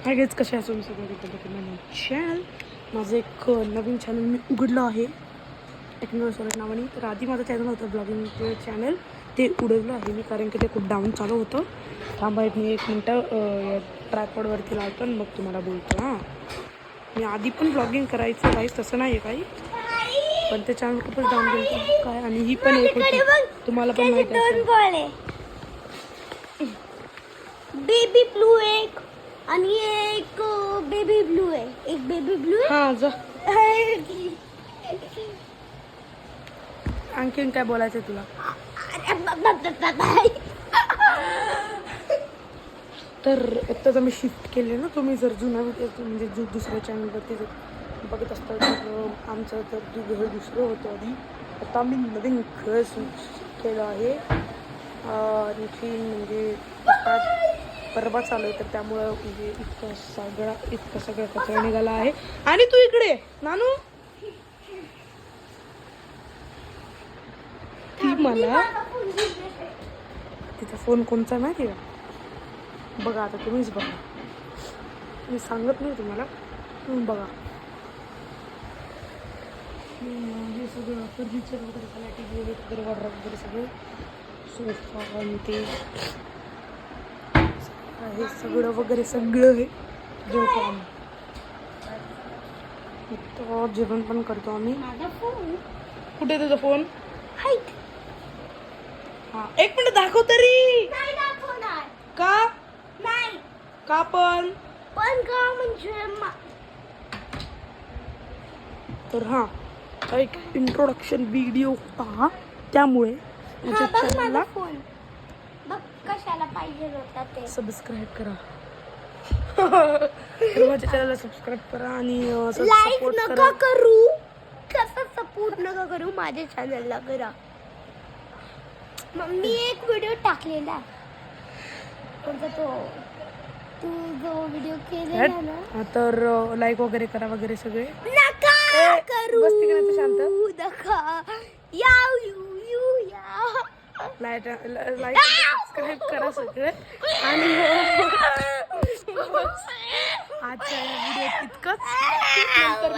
Hi guys, कसे असून सगळं चॅनल. माझं एक नवीन चॅनल मी उघडलं आहे टेक्नॉलॉजी सोलट नावाने. तर आधी माझं चॅनल होतं ब्लॉगिंग चॅनल, ते उडवलं आहे मी कारण की ते खूप डाऊन चालू होतं. थांबा मी 1 मिनटं ट्रायपॉडवरती लावतो आणि मग तुम्हाला बोलतो. हां, मी आधी पण ब्लॉगिंग करायचं काहीच तसं नाही आहे काही, पण ते चॅनल खूपच डाऊन गेलं काय. आणि ही पण एक होती, तुम्हाला पण माहिती असेल. बेबी ब्लू एक आणि एक बेबी ब्लू आहे. एक बेबी ब्लू हां जा. आणखीन काय बोलायचं तुला? तर आत्ताच आम्ही शिफ्ट केले ना. तुम्ही जर जुना म्हणजे दुसऱ्या चॅनलवरती जर बघत असता तर आमचं तर घर दुसरं होतं आधी. आता आम्ही नवीन घर केलं आहे. आणखी म्हणजे परवा चालू आहे, तर त्यामुळं म्हणजे इतकं सगळं कचरा निघाला आहे. आणि तू इकडे नानू, ती मला तिचा फोन कोणचा माहिती का? बघा आता तुम्हीच बघा, मी सांगत नाही तुम्हाला, तुम्ही बघा. हे सगळं फर्निचर वगैरे सगळं, टी व्ही वगैरे ऑर्डर वगैरे सगळं, सोफा आणि ते हे सगळं वगैरे सगळं हे जेवतो आम्ही. तो जेवण पण करतो आम्ही. कुठे तुझा फोन? हा, 1 मिनिट दाखव तरी. का नाही का पण का म्हणजे तर हां, एक इंट्रोडक्शन व्हिडिओ होता, त्यामुळे माझ्या चॅनलला फोन बघ कशाला पाहिजे होता ते. सबस्क्राईब करा. तर माझ्या चॅनलला सबस्क्राईब करा आणि लाईक नका करू, कसं सपोर्ट नका करू, माझ्या चॅनलला करा. मी एक व्हिडिओ टाकलेला कोणता तू जो व्हिडिओ केलेला ना, तर लाईक वगैरे करा वगैरे सगळे. नका करू, बसते का नाही तू शांत? नका या लाईक सबस्क्राईब करा सगळे. आणि आजच्या व्हिडिओ इतकंच. नंतर